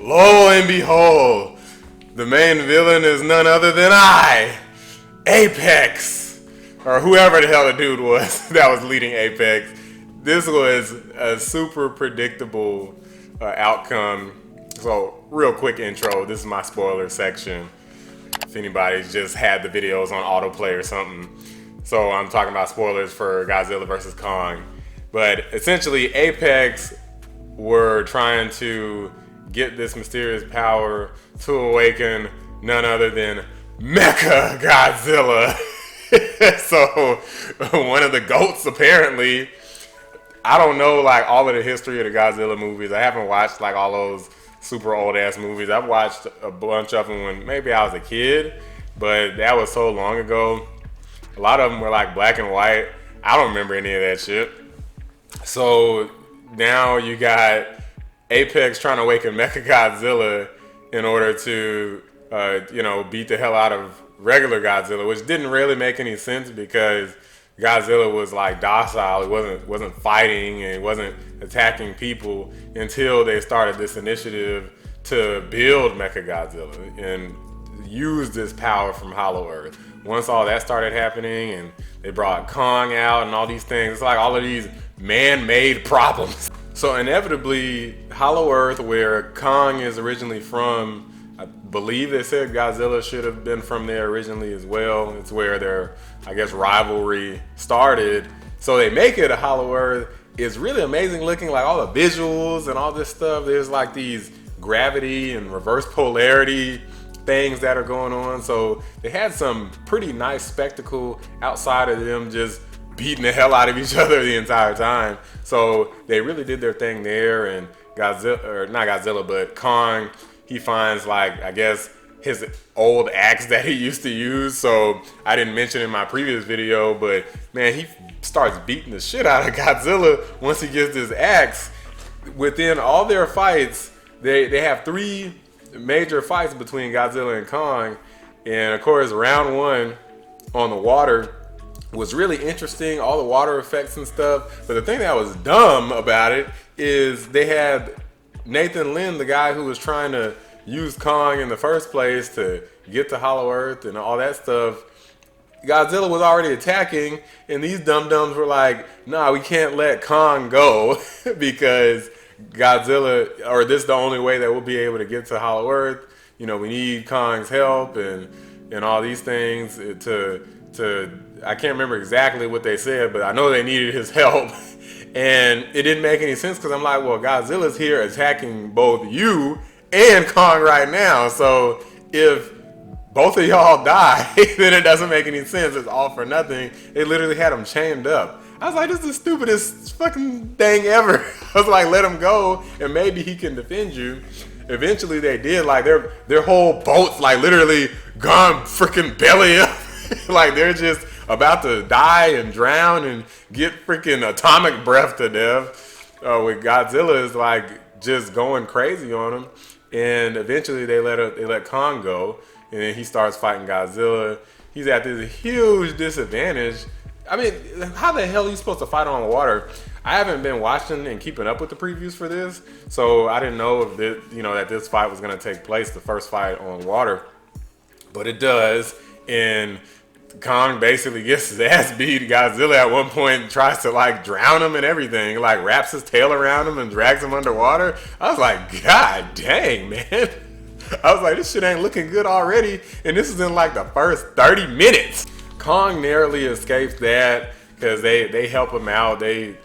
lo and behold, the main villain is none other than Apex, or whoever the hell the dude was that was leading Apex. This was a super predictable outcome. So, real quick intro. This is my spoiler section. If anybody's just had the videos on autoplay or something. So, I'm talking about spoilers for Godzilla vs. Kong. But essentially, Apex were trying to get this mysterious power to awaken none other than Mecha Godzilla. So, one of the GOATs apparently. I don't know like all of the history of the Godzilla movies. I haven't watched like all those super old ass movies. I've watched a bunch of them when maybe I was a kid, but that was so long ago. A lot of them were like black and white. I don't remember any of that shit. So now you got Apex trying to awaken Mecha Godzilla in order to, beat the hell out of regular Godzilla, which didn't really make any sense because Godzilla was like docile. He wasn't fighting and he wasn't attacking people until they started this initiative to build Mecha Godzilla and use this power from Hollow Earth. Once all that started happening and they brought Kong out and all these things, it's like all of these man-made problems. So inevitably, Hollow Earth, where Kong is originally from, I believe they said Godzilla should have been from there originally as well. It's where their, I guess, rivalry started. So they make it a Hollow Earth. It's really amazing looking, like all the visuals and all this stuff. There's like these gravity and reverse polarity things that are going on. So they had some pretty nice spectacle outside of them just beating the hell out of each other the entire time. So they really did their thing there. And Godzilla, or not Godzilla, but Kong, he finds like, I guess, his old axe that he used to use. So I didn't mention in my previous video, but man, he starts beating the shit out of Godzilla once he gets this axe. Within all their fights, they have three major fights between Godzilla and Kong. And of course, round one on the water was really interesting, all the water effects and stuff. But the thing that was dumb about it is they had Nathan Lin, the guy who was trying to use Kong in the first place to get to Hollow Earth and all that stuff. Godzilla was already attacking, and these dum-dums were like, nah, we can't let Kong go because Godzilla, or this is the only way that we'll be able to get to Hollow Earth. You know, we need Kong's help and all these things to I can't remember exactly what they said, but I know they needed his help. And it didn't make any sense because I'm like, well, Godzilla's here attacking both you and Kong right now. So if both of y'all die, then it doesn't make any sense. It's all for nothing. They literally had him chained up. I was like, this is the stupidest fucking thing ever. I was like, let him go and maybe he can defend you. Eventually they did. Like their whole boat's like literally gone freaking belly up. Like they're just about to die and drown and get freaking atomic breath to death. With Godzilla is like just going crazy on him. And eventually they let Kong go, and then he starts fighting Godzilla. He's at this huge disadvantage. I mean, how the hell are you supposed to fight on water? I haven't been watching and keeping up with the previews for this, so I didn't know if that this fight was going to take place, the first fight on water. But it does, and Kong basically gets his ass beat. Godzilla at one point tries to like drown him and everything, like wraps his tail around him and drags him underwater. I was like, God dang, man. I was like, this shit ain't looking good already. And this is in like the first 30 minutes. Kong narrowly escapes that because they help him out. They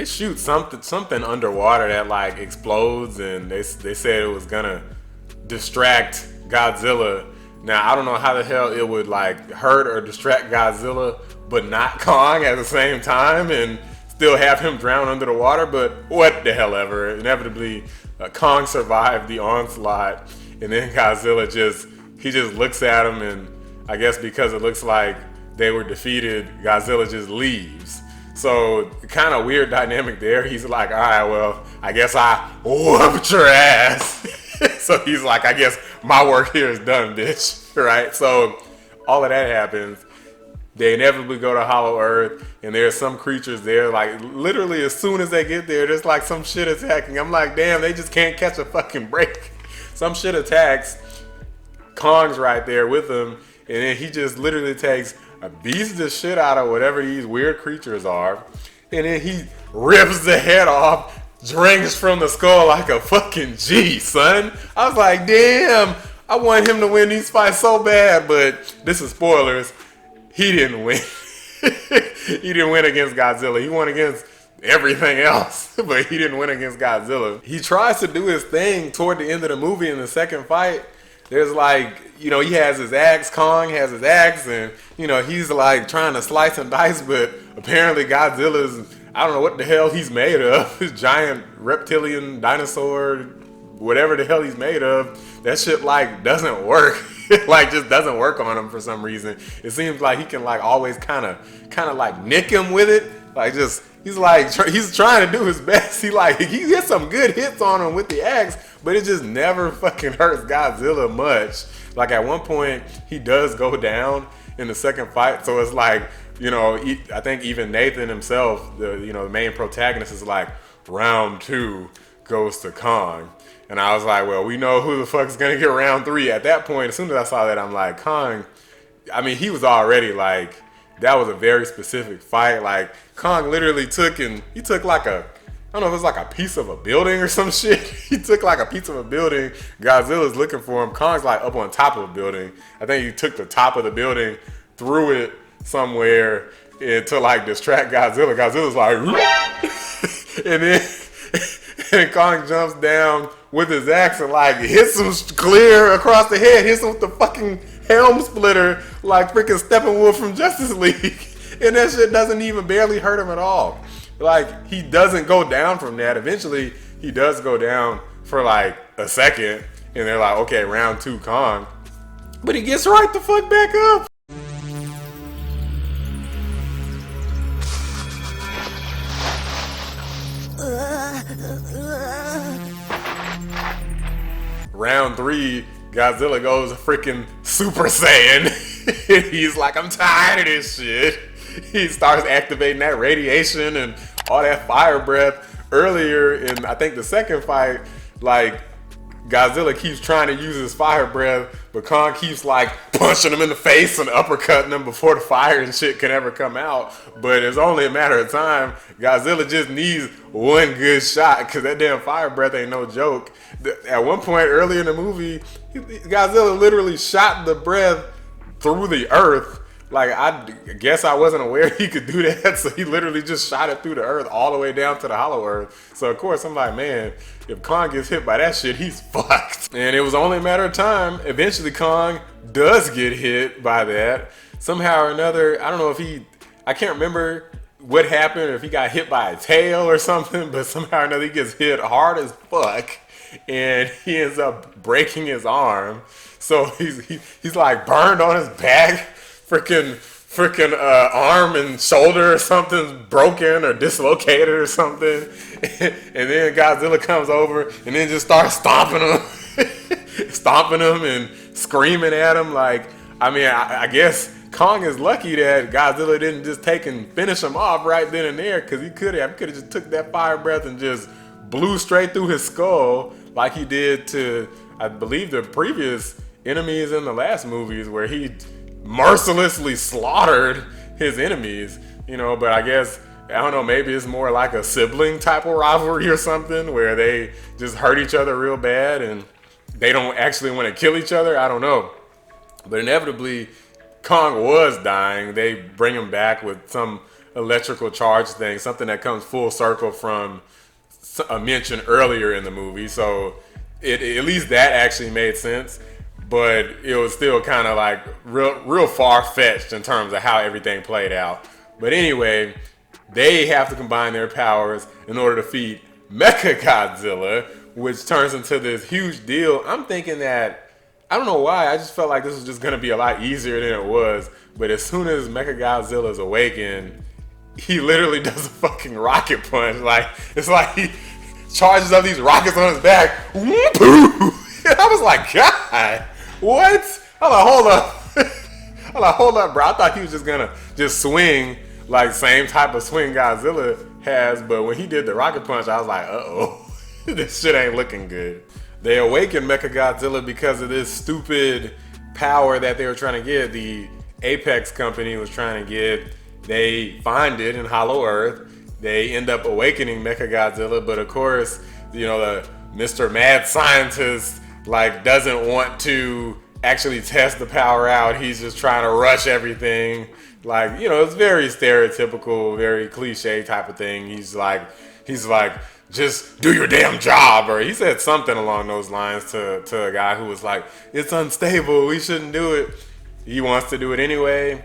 shoot something underwater that like explodes, and they said it was gonna distract Godzilla. Now, I don't know how the hell it would like hurt or distract Godzilla, but not Kong at the same time and still have him drown under the water, but what the hell ever. Inevitably, Kong survived the onslaught, and then Godzilla just looks at him, and I guess because it looks like they were defeated, Godzilla just leaves. So kind of weird dynamic there. He's like, all right, well, I guess I whooped your ass. So he's like, I guess my work here is done, bitch. Right? So all of that happens. They inevitably go to Hollow Earth, and there's some creatures there. Like literally, as soon as they get there, there's like some shit attacking. I'm like, damn, they just can't catch a fucking break. some shit attacks. Kong's right there with him, and then he just literally beats the shit out of whatever these weird creatures are, and then he rips the head off, drinks from the skull like a fucking G, son. I was like, damn, I want him to win these fights so bad, but this is spoilers. He didn't win. He didn't win against Godzilla. He won against everything else, but he didn't win against Godzilla. He tries to do his thing toward the end of the movie in the second fight. There's like, he has his axe, Kong has his axe, and, he's like trying to slice and dice, but apparently Godzilla's, I don't know what the hell he's made of. This giant reptilian dinosaur, whatever the hell he's made of, that shit like doesn't work. Like just doesn't work on him for some reason. It seems like he can like always kind of like nick him with it. Like just, he's trying to do his best. He gets some good hits on him with the axe, but it just never fucking hurts Godzilla much. Like at one point he does go down in the second fight, so it's like, I think even Nathan himself, the main protagonist, is like, round 2 goes to Kong. And I was like, well, we know who the fuck's gonna get round 3. At that point, as soon as I saw that, I'm like, Kong, he was already like, that was a very specific fight. Like Kong literally took like I don't know if it was like a piece of a building or some shit. He took like a piece of a building. Godzilla's looking for him. Kong's like up on top of a building. I think he took the top of the building, threw it somewhere to like distract Godzilla. Godzilla's like, and then Kong jumps down with his axe and like hits him clear across the head, hits him with the fucking helm splitter like freaking Steppenwolf from Justice League. And that shit doesn't even barely hurt him at all. Like, he doesn't go down from that. Eventually, he does go down for like a second, and they're like, okay, round 2 Kong. But he gets right the fuck back up. Round 3, Godzilla goes freaking Super Saiyan. He's like, I'm tired of this shit. He starts activating that radiation and all that fire breath. Earlier in, I think, the second fight, like, Godzilla keeps trying to use his fire breath, but Kong keeps like punching him in the face and uppercutting him before the fire and shit can ever come out. But it's only a matter of time. Godzilla just needs one good shot, because that damn fire breath ain't no joke. At one point early in the movie, Godzilla literally shot the breath through the earth. Like, I guess I wasn't aware he could do that, so he literally just shot it through the earth all the way down to the hollow earth. So, of course, I'm like, man, if Kong gets hit by that shit, he's fucked. And it was only a matter of time. Eventually, Kong does get hit by that. Somehow or another, I don't know if I can't remember what happened, if he got hit by a tail or something, but somehow or another, he gets hit hard as fuck, and he ends up breaking his arm. So he's like burned on his back. Freaking arm and shoulder or something's broken or dislocated or something. And then Godzilla comes over and then just starts stomping him and screaming at him. Like, I guess Kong is lucky that Godzilla didn't just take and finish him off right then and there, because he could have just took that fire breath and just blew straight through his skull like he did to, I believe, the previous enemies in the last movies, where he mercilessly slaughtered his enemies, but I guess, I don't know, maybe it's more like a sibling type of rivalry or something, where they just hurt each other real bad and they don't actually want to kill each other. I don't know. But inevitably, Kong was dying. They bring him back with some electrical charge thing, something that comes full circle from a mention earlier in the movie. So at least that actually made sense. But it was still kind of like real far-fetched in terms of how everything played out. But anyway, they have to combine their powers in order to defeat Mechagodzilla, which turns into this huge deal. I'm thinking that, I don't know why, I just felt like this was just going to be a lot easier than it was. But as soon as Mechagodzilla is awakened, he literally does a fucking rocket punch. Like, it's like he charges up these rockets on his back. I was like, God. What? Hold up, bro. I thought he was just gonna swing like same type of swing Godzilla has, but when he did the rocket punch, I was like, uh-oh, this shit ain't looking good. They awakened Mechagodzilla because of this stupid power that they were trying to get. The Apex company was trying to get. They find it in Hollow Earth. They end up awakening Mechagodzilla, but of course, the Mr. Mad Scientist doesn't want to actually test the power out. He's just trying to rush everything. It's very stereotypical, very cliche type of thing. He's like, just do your damn job. Or he said something along those lines to a guy who was like, it's unstable, we shouldn't do it. He wants to do it anyway.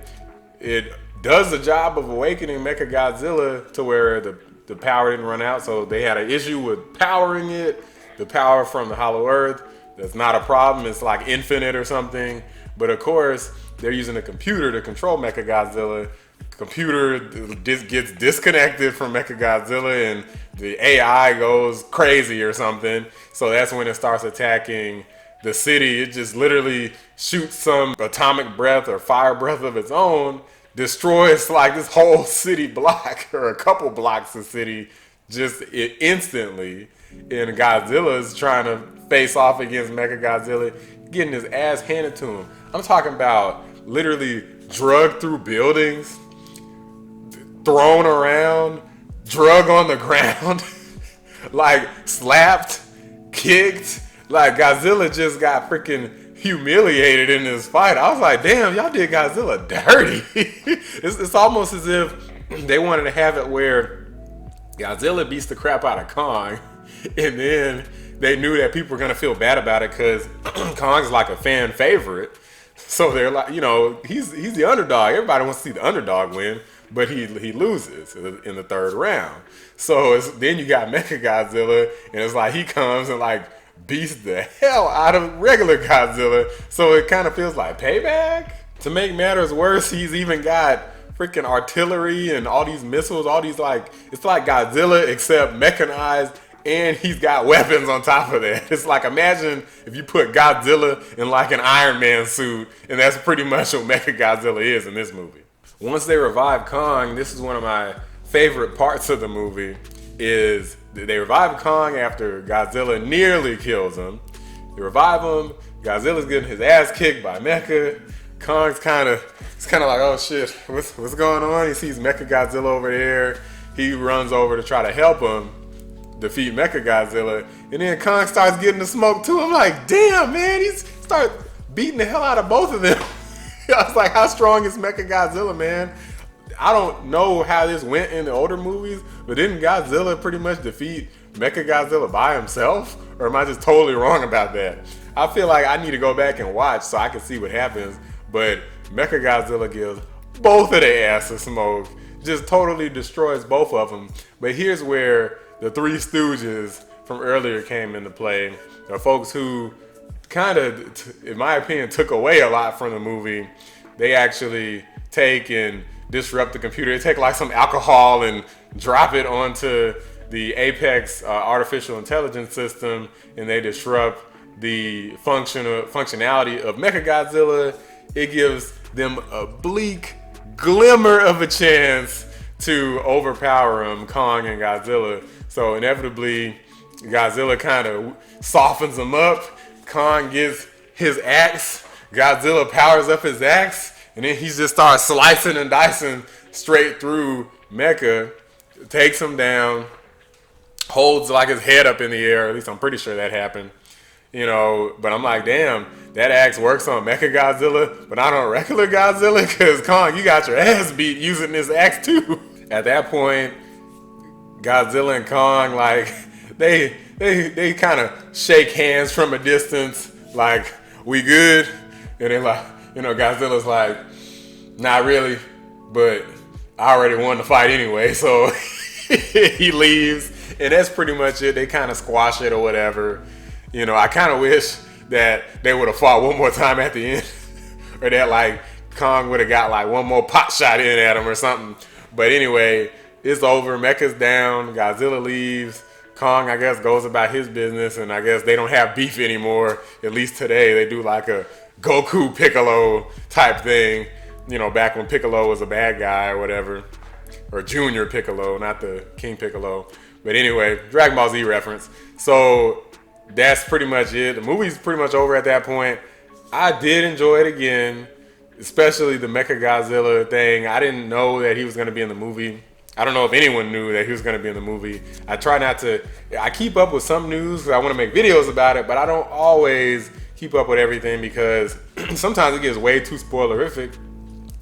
It does the job of awakening Mechagodzilla to where the power didn't run out. So they had an issue with powering it. The power from the Hollow Earth, that's not a problem. It's like infinite or something. But of course, they're using a computer to control Mechagodzilla. Computer gets disconnected from Mechagodzilla and the AI goes crazy or something. So that's when it starts attacking the city. It just literally shoots some atomic breath or fire breath of its own, destroys this whole city block or a couple blocks of city just instantly. And Godzilla's trying to face off against Mechagodzilla, getting his ass handed to him. I'm talking about literally drugged through buildings, thrown around, drug on the ground, slapped, kicked. Godzilla just got freaking humiliated in this fight. I was like, damn, y'all did Godzilla dirty. It's almost as if they wanted to have it where Godzilla beats the crap out of Kong, and then they knew that people were going to feel bad about it because Kong's like a fan favorite. So they're like, he's the underdog. Everybody wants to see the underdog win, but he loses in the third round. So then you got Mechagodzilla, and it's like he comes and beats the hell out of regular Godzilla. So it kind of feels like payback. To make matters worse, he's even got freaking artillery and all these missiles, all these it's like Godzilla except mechanized, and he's got weapons on top of that. It's imagine if you put Godzilla in an Iron Man suit, and that's pretty much what Mechagodzilla is in this movie. Once they revive Kong, this is one of my favorite parts of the movie, is they revive Kong after Godzilla nearly kills him. They revive him, Godzilla's getting his ass kicked by Mecha. Kong's kind of like, oh shit, what's going on? He sees Mechagodzilla over there. He runs over to try to help him defeat Mechagodzilla, and then Kong starts getting the smoke too. I'm like, damn, man, he starts beating the hell out of both of them. I was like, how strong is Mechagodzilla, man? I don't know how this went in the older movies, but didn't Godzilla pretty much defeat Mechagodzilla by himself? Or am I just totally wrong about that? I feel like I need to go back and watch so I can see what happens, but Mechagodzilla gives both of their asses smoke, just totally destroys both of them. But here's where the Three Stooges from earlier came into play. The folks who kind of, in my opinion, took away a lot from the movie. They actually take and disrupt the computer. They take some alcohol and drop it onto the Apex artificial intelligence system, and they disrupt the functionality of Mechagodzilla. It gives them a bleak glimmer of a chance to overpower him, Kong and Godzilla. So inevitably, Godzilla kind of softens him up. Kong gets his axe. Godzilla powers up his axe, and then he just starts slicing and dicing straight through Mecha, takes him down, holds his head up in the air. At least I'm pretty sure that happened. But I'm like, damn, that axe works on Mechagodzilla, but not on regular Godzilla, because Kong, you got your ass beat using this axe too. At that point, Godzilla and Kong, they kind of shake hands from a distance, we good? And then Godzilla's like, not really, but I already won the fight anyway, so he leaves, and that's pretty much it. They kind of squash it or whatever. I kind of wish that they would have fought one more time at the end, or that Kong would have got one more pot shot in at him or something. But anyway, it's over. Mecha's down. Godzilla leaves. Kong, I guess, goes about his business, and I guess they don't have beef anymore. At least today, they do a Goku Piccolo type thing. Back when Piccolo was a bad guy or whatever, or Junior Piccolo, not the King Piccolo. But anyway, Dragon Ball Z reference. So that's pretty much it. The movie's pretty much over at that point. I did enjoy it again, especially the Mecha Godzilla thing. I didn't know that he was going to be in the movie. I don't know if anyone knew that he was going to be in the movie. I try not to. I keep up with some news because I want to make videos about it, but I don't always keep up with everything because sometimes it gets way too spoilerific.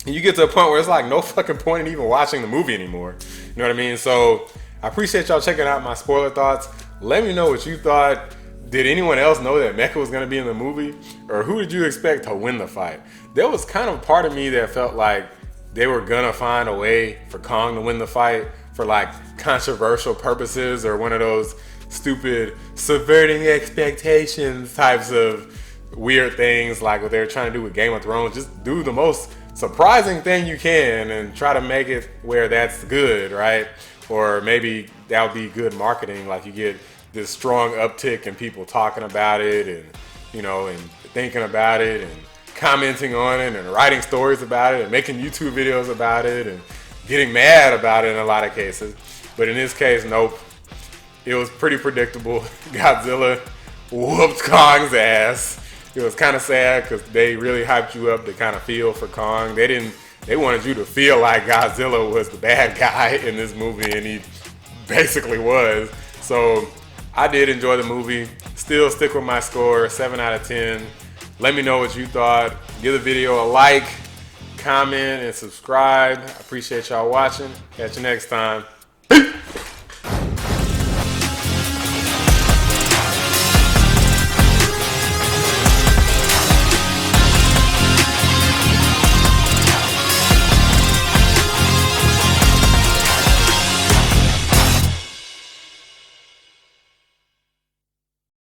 And you get to a point where it's like no fucking point in even watching the movie anymore. You know what I mean? So I appreciate y'all checking out my spoiler thoughts. Let me know what you thought. Did anyone else know that Mecha was going to be in the movie? Or who did you expect to win the fight? There was kind of a part of me that felt like they were going to find a way for Kong to win the fight for like controversial purposes or one of those stupid subverting expectations types of weird things like what they were trying to do with Game of Thrones. Just do the most surprising thing you can and try to make it where that's good, right? Or maybe that would be good marketing, like you get this strong uptick in people talking about it and, you know, and thinking about it and commenting on it and writing stories about it and making YouTube videos about it and getting mad about it in a lot of cases. But in this case, nope. It was pretty predictable. Godzilla whooped Kong's ass. It was kind of sad because they really hyped you up to kind of feel for Kong. They wanted you to feel like Godzilla was the bad guy in this movie, and he basically was. So I did enjoy the movie. Still stick with my score, 7 out of 10. Let me know what you thought. Give the video a like, comment, and subscribe. I appreciate y'all watching. Catch you next time.